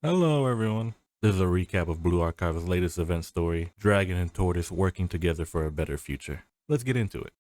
Hello everyone. This is a recap of Blue Archive's latest event story, Dragon and Tortoise Working Together for a Better Future. Let's get into it.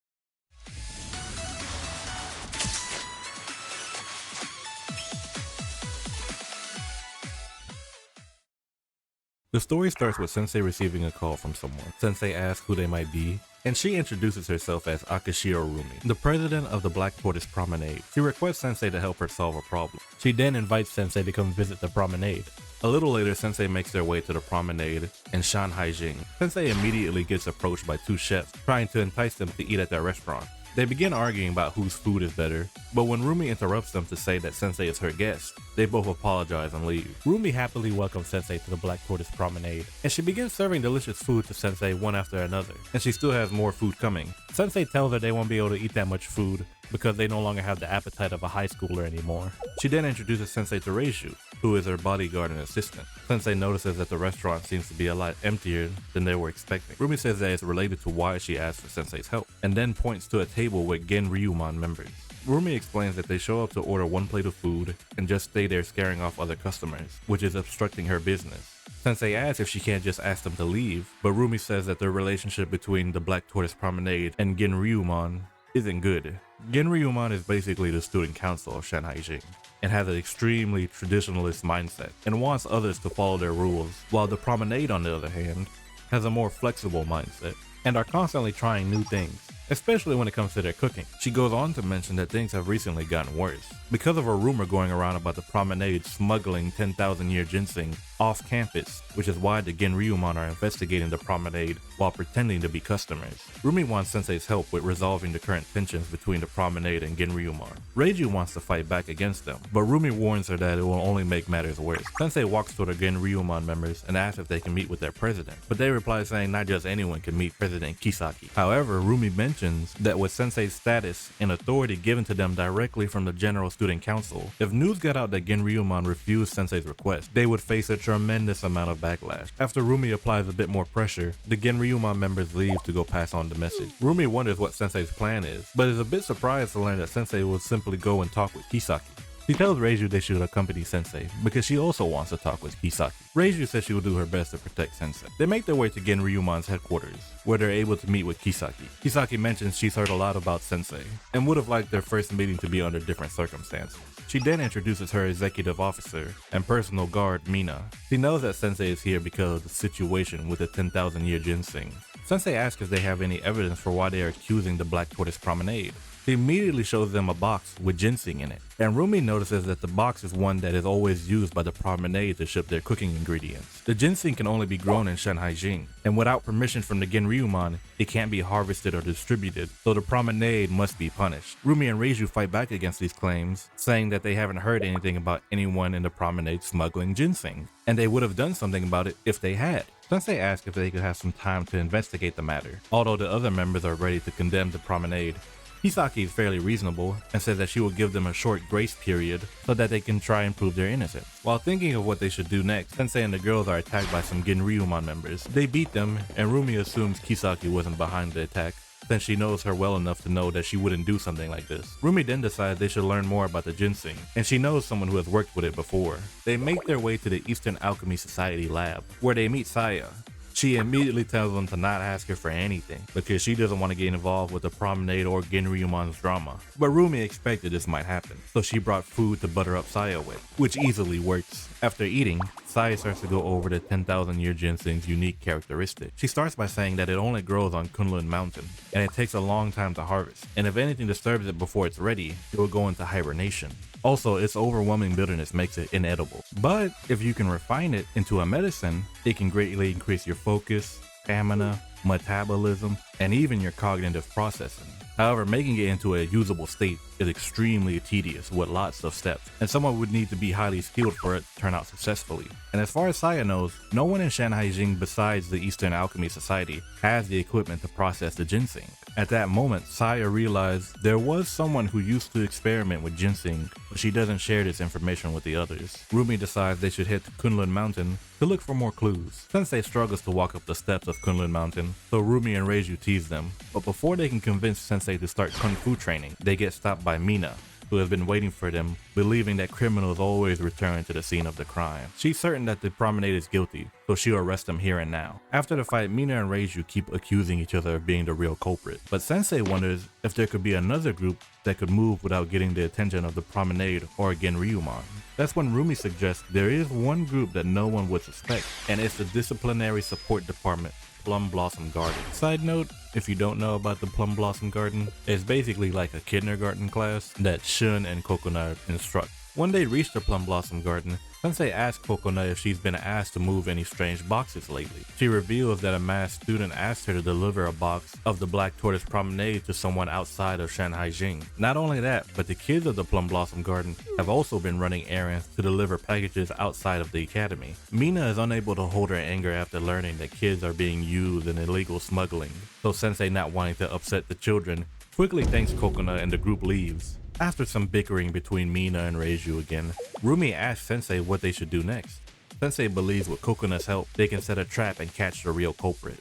The story starts with Sensei receiving a call from someone. Sensei asks who they might be, and she introduces herself as Akashiro Rumi, the president of the Black Tortoise Promenade. She requests Sensei to help her solve a problem. She then invites Sensei to come visit the promenade. A little later, Sensei makes their way to the promenade in Shanhaijing. Sensei immediately gets approached by two chefs, trying to entice them to eat at their restaurant. They begin arguing about whose food is better, but when Rumi interrupts them to say that Sensei is her guest, they both apologize and leave. Rumi happily welcomes Sensei to the Black Tortoise Promenade, and she begins serving delicious food to Sensei one after another, and she still has more food coming. Sensei tells her they won't be able to eat that much food because they no longer have the appetite of a high schooler anymore. She then introduces Sensei to Reiju, who is her bodyguard and assistant. Sensei notices that the restaurant seems to be a lot emptier than they were expecting. Rumi says that it's related to why she asked for Sensei's help, and then points to a table with Genryumon members. Rumi explains that they show up to order one plate of food and just stay there scaring off other customers, which is obstructing her business. Sensei asks if she can't just ask them to leave, but Rumi says that the relationship between the Black Tortoise Promenade and Genryumon isn't good. Genryumon is basically the student council of Shanhaijing and has an extremely traditionalist mindset and wants others to follow their rules, while the Promenade, on the other hand, has a more flexible mindset and are constantly trying new things, especially when it comes to their cooking. She goes on to mention that things have recently gotten worse because of a rumor going around about the Promenade smuggling 10,000-year ginseng off campus, which is why the Genryumon are investigating the Promenade while pretending to be customers. Rumi wants Sensei's help with resolving the current tensions between the Promenade and Genryumon. Reiju wants to fight back against them, but Rumi warns her that it will only make matters worse. Sensei walks toward the Genryumon members and asks if they can meet with their president, but they reply saying not just anyone can meet President Kisaki. However, Rumi mentions that with Sensei's status and authority given to them directly from the General Student Council, if news got out that Genryumon refused Sensei's request, they would face a tremendous amount of backlash. After Rumi applies a bit more pressure, the Genryumon members leave to go pass on the message. Rumi wonders what Sensei's plan is, but is a bit surprised to learn that Sensei will simply go and talk with Kisaki. She tells Reiju they should accompany Sensei because she also wants to talk with Kisaki. Reiju says she will do her best to protect Sensei. They make their way to Genryumon's headquarters, where they're able to meet with Kisaki. Kisaki mentions she's heard a lot about Sensei and would have liked their first meeting to be under different circumstances. She then introduces her executive officer and personal guard, Mina. She knows that Sensei is here because of the situation with the 10,000-year ginseng. Sensei asks if they have any evidence for why they are accusing the Black Tortoise Promenade. She immediately shows them a box with ginseng in it, and Rumi notices that the box is one that is always used by the Promenade to ship their cooking ingredients. The ginseng can only be grown in Shanhaijing, and without permission from the Genryumon, it can't be harvested or distributed, so the Promenade must be punished. Rumi and Reiju fight back against these claims, saying that they haven't heard anything about anyone in the Promenade smuggling ginseng, and they would have done something about it if they had. Sensei asks if they could have some time to investigate the matter, although the other members are ready to condemn the Promenade. Kisaki is fairly reasonable and says that she will give them a short grace period so that they can try and prove their innocence. While thinking of what they should do next, Sensei and the girls are attacked by some Genryumon members. They beat them, and Rumi assumes Kisaki wasn't behind the attack, since she knows her well enough to know that she wouldn't do something like this. Rumi then decides they should learn more about the ginseng, and she knows someone who has worked with it before. They make their way to the Eastern Alchemy Society lab, where they meet Saya. She immediately tells them to not ask her for anything because she doesn't want to get involved with the Promenade or Genryumon's drama. But Rumi expected this might happen, so she brought food to butter up Saya with, which easily works. After eating, Saya starts to go over the 10,000-year ginseng's unique characteristics. She starts by saying that it only grows on Kunlun Mountain, and it takes a long time to harvest, and if anything disturbs it before it's ready, it will go into hibernation. Also, its overwhelming bitterness makes it inedible. But if you can refine it into a medicine, it can greatly increase your focus, stamina, metabolism, and even your cognitive processing. However, making it into a usable state is extremely tedious with lots of steps, and someone would need to be highly skilled for it to turn out successfully. And as far as Saya knows, no one in Shanhaijing besides the Eastern Alchemy Society has the equipment to process the ginseng. At that moment, Saya realized there was someone who used to experiment with ginseng, but she doesn't share this information with the others. Rumi decides they should head to Kunlun Mountain to look for more clues. Sensei struggles to walk up the steps of Kunlun Mountain, so Rumi and Reiju tease them. But before they can convince Sensei to start kung fu training, they get stopped by Mina. who has been waiting for them, believing that criminals always return to the scene of the crime. She's certain that the Promenade is guilty, so she'll arrest them here and now. After the fight, Mina and Reiju keep accusing each other of being the real culprit, but Sensei wonders if there could be another group that could move without getting the attention of the Promenade or Genryumon. That's when Rumi suggests there is one group that no one would suspect, and it's the Disciplinary Support Department, Plum Blossom Garden. Side note, if you don't know about the Plum Blossom Garden, it's basically like a kindergarten class that Shun and Kokona instruct. When they reach the Plum Blossom Garden, Sensei asks Kokona if she's been asked to move any strange boxes lately. She reveals that a masked student asked her to deliver a box of the Black Tortoise Promenade to someone outside of Shanhaijing. Not only that, but the kids of the Plum Blossom Garden have also been running errands to deliver packages outside of the academy. Mina is unable to hold her anger after learning that kids are being used in illegal smuggling, so Sensei, not wanting to upset the children, quickly thanks Kokona and the group leaves. After some bickering between Mina and Reiju again, Rumi asks Sensei what they should do next. Sensei believes with Kokona's help, they can set a trap and catch the real culprit.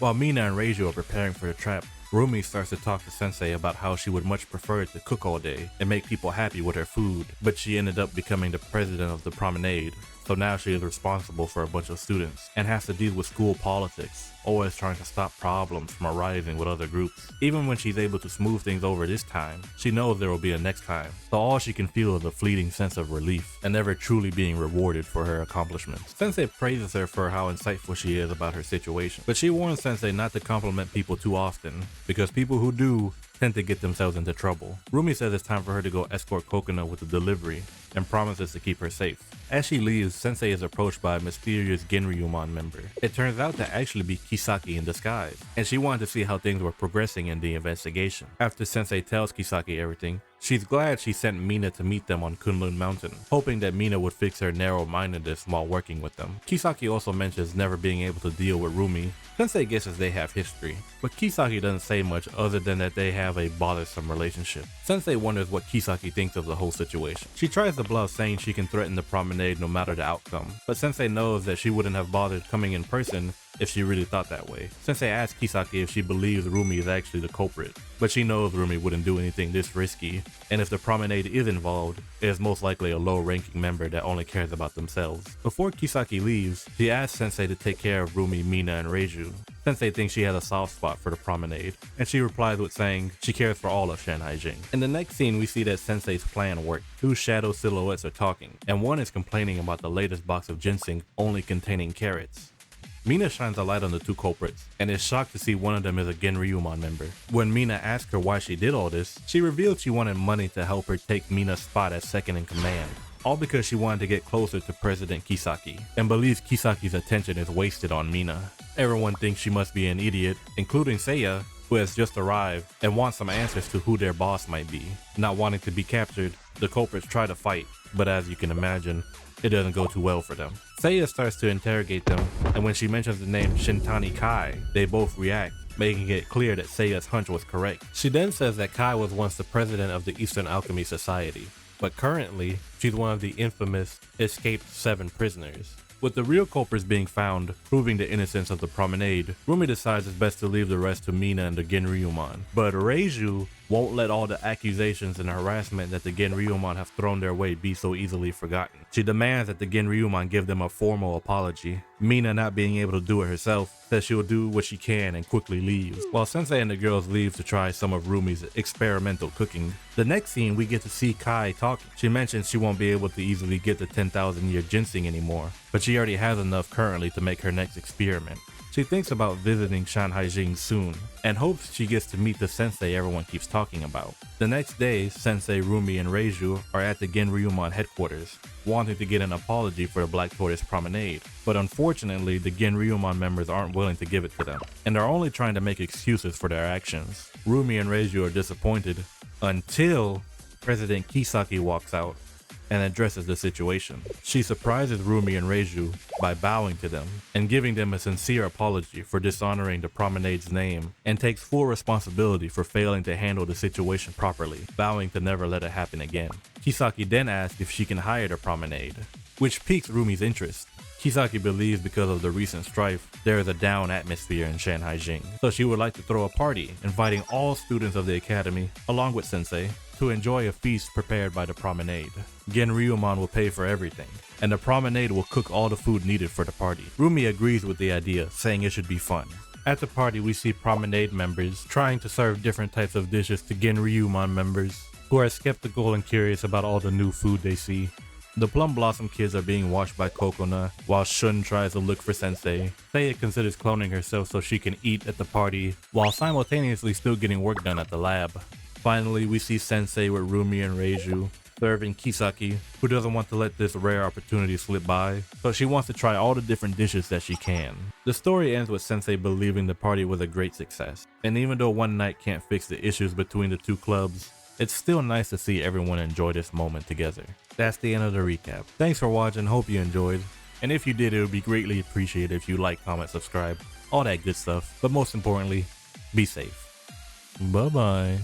While Mina and Reiju are preparing for the trap, Rumi starts to talk to Sensei about how she would much prefer to cook all day and make people happy with her food, but she ended up becoming the president of the Promenade, so now she is responsible for a bunch of students and has to deal with school politics, always trying to stop problems from arising with other groups. Even when she's able to smooth things over this time, she knows there will be a next time, so all she can feel is a fleeting sense of relief and never truly being rewarded for her accomplishments. Sensei praises her for how insightful she is about her situation, but she warns Sensei not to compliment people too often, because people who do tend to get themselves into trouble. Rumi says it's time for her to go escort Kokona with the delivery and promises to keep her safe. As she leaves, Sensei is approached by a mysterious Genryumon member. It turns out to actually be Kisaki in disguise, and she wanted to see how things were progressing in the investigation. After Sensei tells Kisaki everything, she's glad she sent Mina to meet them on Kunlun Mountain, hoping that Mina would fix her narrow-mindedness while working with them. Kisaki also mentions never being able to deal with Rumi. Sensei guesses they have history, but Kisaki doesn't say much other than that they have a bothersome relationship. Sensei wonders what Kisaki thinks of the whole situation. She tries to bluff, saying she can threaten the Promenade no matter the outcome, but Sensei knows that she wouldn't have bothered coming in person if she really thought that way. Sensei asks Kisaki if she believes Rumi is actually the culprit, but she knows Rumi wouldn't do anything this risky, and if the Promenade is involved, it is most likely a low-ranking member that only cares about themselves. Before Kisaki leaves, she asks Sensei to take care of Rumi, Mina, and Reiju. Sensei thinks she has a soft spot for the Promenade, and she replies with saying she cares for all of Shanhaijing. In the next scene, we see that Sensei's plan worked. Two shadow silhouettes are talking, and one is complaining about the latest box of ginseng only containing carrots. Mina shines a light on the two culprits, and is shocked to see one of them is a Genryumon member. When Mina asks her why she did all this, she revealed she wanted money to help her take Mina's spot as second in command, all because she wanted to get closer to President Kisaki, and believes Kisaki's attention is wasted on Mina. Everyone thinks she must be an idiot, including Seiya, who has just arrived and wants some answers to who their boss might be. Not wanting to be captured, the culprits try to fight, but as you can imagine, it doesn't go too well for them. Seiya starts to interrogate them, and when she mentions the name Shintani Kai, they both react, making it clear that Seiya's hunch was correct. She then says that Kai was once the president of the Eastern Alchemy Society, but currently, she's one of the infamous escaped 7 prisoners. With the real culprits being found, proving the innocence of the Promenade, Rumi decides it's best to leave the rest to Mina and the Genryumon. But Reiju won't let all the accusations and harassment that the Genryumon have thrown their way be so easily forgotten. She demands that the Genryumon give them a formal apology. Mina, not being able to do it herself, says she will do what she can and quickly leaves, while Sensei and the girls leave to try some of Rumi's experimental cooking. The next scene, we get to see Kai talking. She mentions she won't be able to easily get the 10,000-year ginseng anymore, but she already has enough currently to make her next experiment. She thinks about visiting Shanhaijing soon, and hopes she gets to meet the sensei everyone keeps talking about. The next day, Sensei, Rumi, and Reiju are at the Genryumon headquarters, wanting to get an apology for the Black Tortoise Promenade, but unfortunately the Genryumon members aren't willing to give it to them, and are only trying to make excuses for their actions. Rumi and Reiju are disappointed, until President Kisaki walks out and addresses the situation. She surprises Rumi and Reiju by bowing to them and giving them a sincere apology for dishonoring the Promenade's name, and takes full responsibility for failing to handle the situation properly, vowing to never let it happen again. Kisaki then asks if she can hire the Promenade, which piques Rumi's interest. Kisaki believes because of the recent strife, there is a down atmosphere in Shanhaijing, so she would like to throw a party, inviting all students of the academy, along with Sensei, to enjoy a feast prepared by the Promenade. Genryumon will pay for everything, and the Promenade will cook all the food needed for the party. Rumi agrees with the idea, saying it should be fun. At the party, we see Promenade members trying to serve different types of dishes to Genryumon members, who are skeptical and curious about all the new food they see. The Plum Blossom kids are being watched by Kokona, while Shun tries to look for Sensei. Seiya considers cloning herself so she can eat at the party, while simultaneously still getting work done at the lab. Finally, we see Sensei with Rumi and Reiju, serving Kisaki, who doesn't want to let this rare opportunity slip by, so she wants to try all the different dishes that she can. The story ends with Sensei believing the party was a great success, and even though one night can't fix the issues between the two clubs, it's still nice to see everyone enjoy this moment together. That's the end of the recap. Thanks for watching, hope you enjoyed. And if you did, it would be greatly appreciated if you like, comment, subscribe, all that good stuff. But most importantly, be safe. Bye bye.